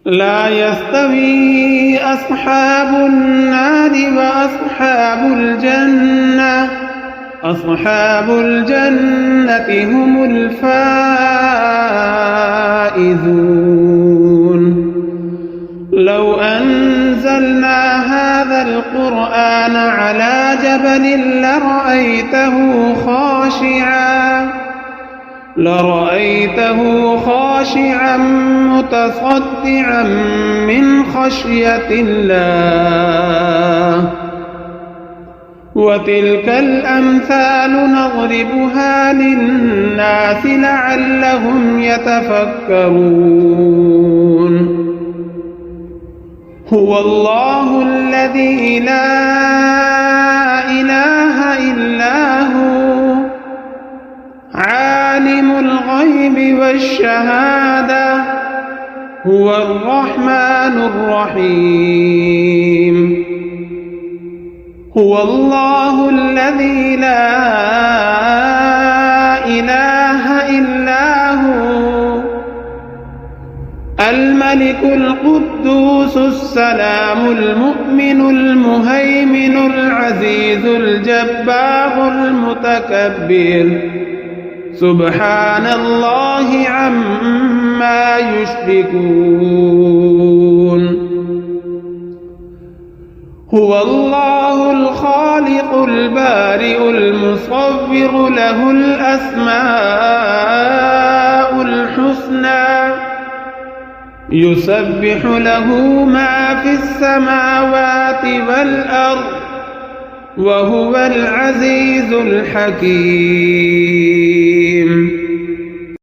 لا يستوي أصحاب النار وأصحاب الجنة، أصحاب الجنة هم الفائزون. لو أنزلنا هذا القرآن على جبل لرأيته خاشعا متصدعا من خشية الله. وتلك الأمثال نضربها للناس لعلهم يتفكرون. هو الله الذي لا إله إلا هو عالم الغيب والشهادة، هو الرحمن الرحيم. هو الله الذي لا إله إلا هو الملك القدوس السلام المؤمن المهيمن العزيز الجبار المتكبر، سبحان الله عما يشركون. هو الله الخالق البارئ المصور، له الأسماء الحسنى، يسبح له ما في السماوات والأرض، وهو العزيز الحكيم.